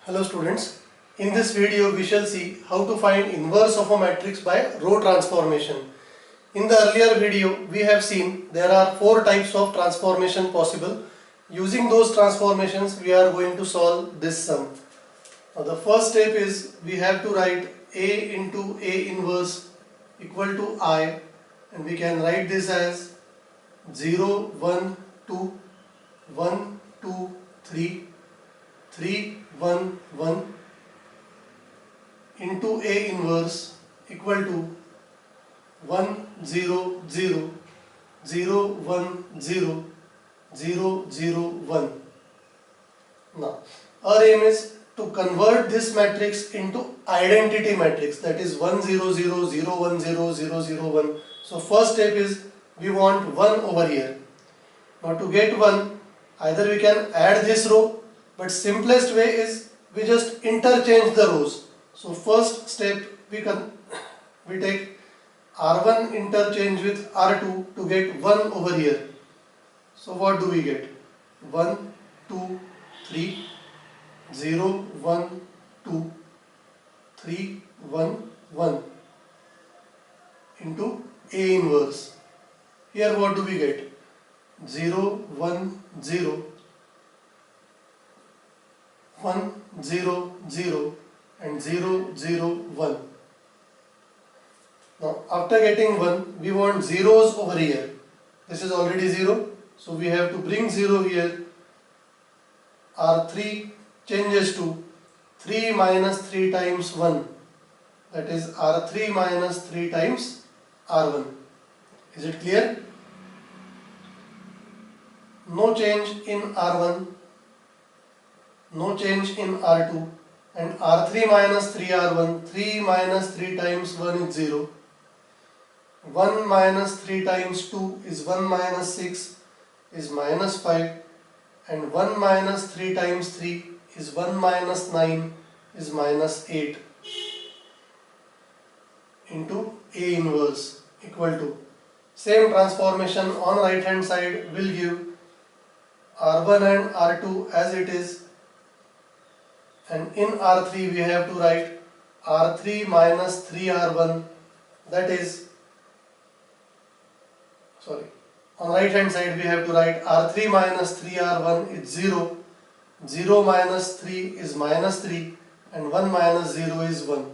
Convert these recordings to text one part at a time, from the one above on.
Hello students, in this video we shall see how to find inverse of a matrix by row transformation. In the earlier video we have seen there are four types of transformation possible. Using those transformations we are going to solve this sum. Now the first step is we have to write A into A inverse equal to I, and we can write this as 0, 1, 2, 1, 2, 3, 3, 1, 1 into A inverse equal to 1, 0, 0, 0, 1, 0, 0, 0, 1. Now, our aim is to convert this matrix into identity matrix, that is 1, 0, 0, 0, 1, 0, 0, 0, 1. So, first step is we want 1 over here. Now, to get 1, either we can add this row, but simplest way is we just interchange the rows. So first step we take R1 interchange with R2 to get 1 over here. So what do we get? 1, 2, 3, 0, 1, 2, 3, 1, 1 into A inverse. Here what do we get? 0, 1, 0, 1, 0, 0 and 0, 0, 1. Now after getting 1, we want zeros over here. This is already 0, so we have to bring 0 here. R3 changes to 3 minus 3 times 1, that is R3 minus 3 times R1. Is it clear? No change in R1, no change in R2, and R3 minus 3R1, 3 minus 3 times 1 is 0, 1 minus 3 times 2 is 1 minus 6 is minus 5, and 1 minus 3 times 3 is 1 minus 9 is minus 8 into A inverse equal to, same transformation on right hand side will give R1 and R2 as it is, and in R3 we have to write R3 minus 3R1, that is, on right hand side we have to write R3 minus 3R1 is 0, 0 minus 3 is minus 3 and 1 minus 0 is 1.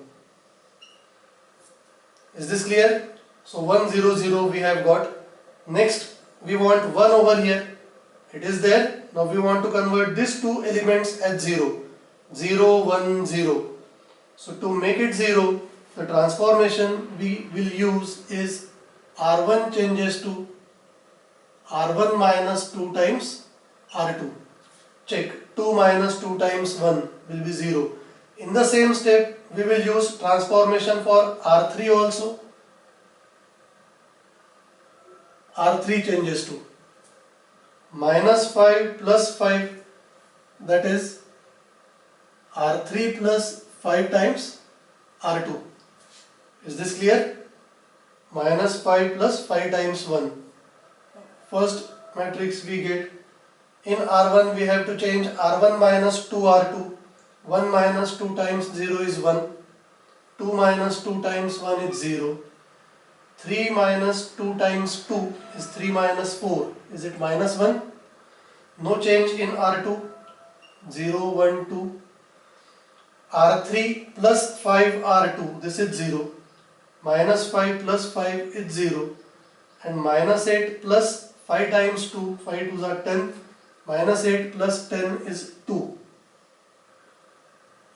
Is this clear? So 1, 0, 0 we have got. Next we want 1 over here. It is there. Now we want to convert these two elements as 0. 0, 1, 0. So to make it 0, the transformation we will use is R1 changes to R1 minus 2 times R2. Check, 2 minus 2 times 1 will be 0. In the same step, we will use transformation for R3 also. R3 changes to minus 5 plus 5, that is R3 plus 5 times R2. Is this clear? Minus 5 plus 5 times 1. First matrix we get. In R1 we have to change R1 minus 2 R2. 1 minus 2 times 0 is 1. 2 minus 2 times 1 is 0. 3 minus 2 times 2 is 3 minus 4. Is it minus 1? No change in R2. 0, 1, 2. R3 plus 5 R2, this is 0. Minus 5 plus 5 is 0. And minus 8 plus 5 times 2, 5 2s are 10. Minus 8 plus 10 is 2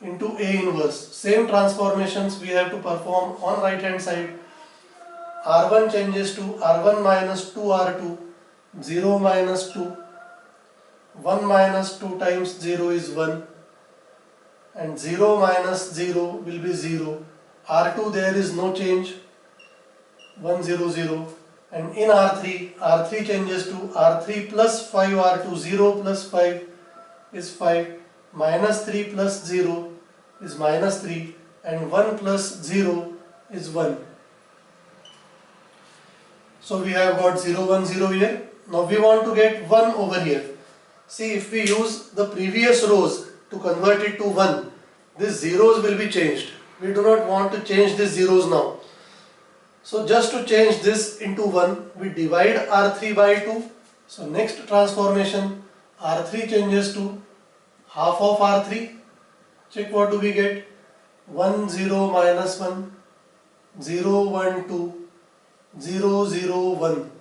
into A inverse. Same transformations we have to perform on right hand side. R1 changes to R1 minus 2 R2, 0 minus 2. 1 minus 2 times 0 is 1. And 0 minus 0 will be 0. R2 there is no change, 1, 0, 0. And in R3 changes to R3 plus 5 R2, 0 plus 5 is 5, minus 3 plus 0 is minus 3, and 1 plus 0 is 1. So we have got 0, 1, 0 here. Now we want to get 1 over here. See, if we use the previous rows, to convert it to 1, these zeros will be changed. We do not want to change these zeros now. So just to change this into 1, we divide R3 by 2. So next transformation, R3 changes to half of R3. Check what do we get? 1 0 minus 1, 0 1 2, 0 0 1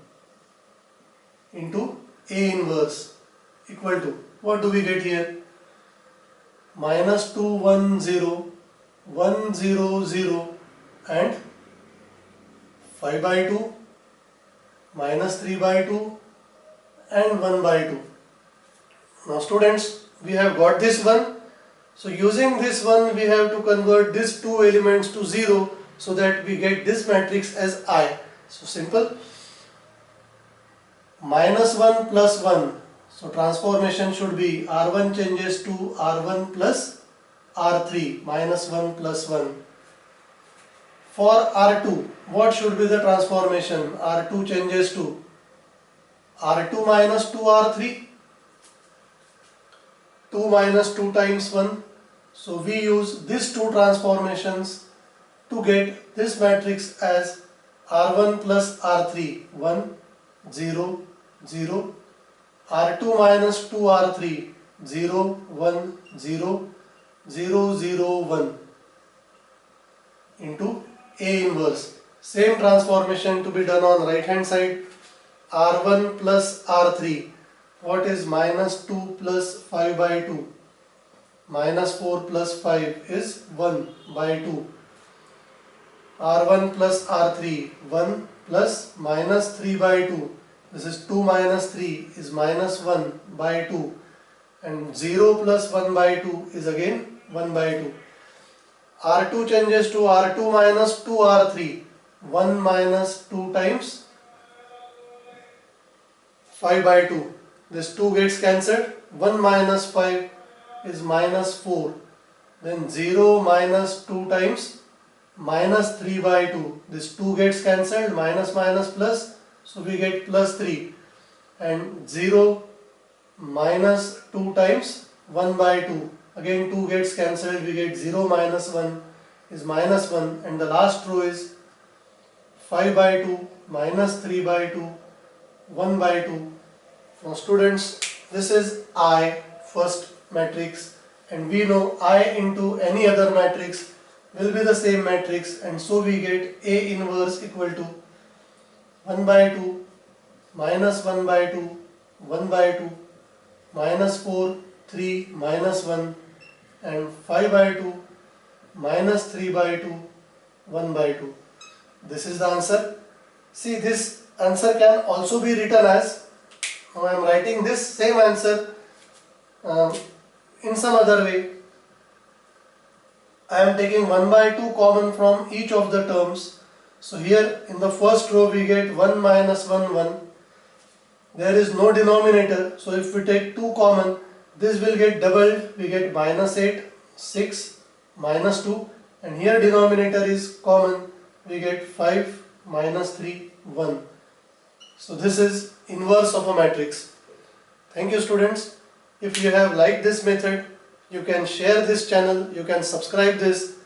into A inverse equal to, what do we get here? Minus 2 1 0, 1 0 0 and 5 by 2, minus 3 by 2 and 1 by 2. Now students, we have got this one. So using this one, we have to convert these two elements to 0 so that we get this matrix as I. So simple. Minus 1 plus 1. So transformation should be R1 changes to R1 plus R3, minus 1 plus 1. For R2, what should be the transformation? R2 changes to R2 minus 2R3. 2 minus 2 times 1. So we use these two transformations to get this matrix as R1 plus R3, 1, 0, 0, R2 minus 2R3, 0, 1, 0, 0, 0, 1 into A inverse. Same transformation to be done on right hand side. R1 plus R3. What is minus 2 plus 5 by 2? Minus 4 plus 5 is 1 by 2. R1 plus R3, 1 plus minus 3 by 2. This is 2 minus 3 is minus 1 by 2. And 0 plus 1 by 2 is again 1 by 2. R2 changes to R2 minus 2R3. 1 minus 2 times 5 by 2. This 2 gets cancelled. 1 minus 5 is minus 4. Then 0 minus 2 times minus 3 by 2. This 2 gets cancelled. Minus minus plus. So we get plus 3. And 0 minus 2 times 1 by 2. Again 2 gets cancelled. We get 0 minus 1 is minus 1. And the last row is 5 by 2 minus 3 by 2 1 by 2. Now students, this is I, first matrix, and we know I into any other matrix will be the same matrix, and so we get A inverse equal to 1 by 2 minus 1 by 2 1 by 2 minus 4 3 minus 1 and 5 by 2 minus 3 by 2 1 by 2. This is the answer. See, this answer can also be written as, now I am writing this same answer in some other way. I am taking 1 by 2 common from each of the terms. So here in the first row we get 1 minus 1 1. There is no denominator, so if we take 2 common, this will get doubled. We get minus 8 6 minus 2, and here denominator is common. We get 5 minus 3 1. So this is inverse of a matrix. Thank you students. If you have liked this method, you can share this channel, you can subscribe this,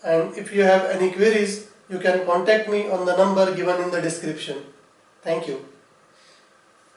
and if you have any queries, you can contact me on the number given in the description. Thank you.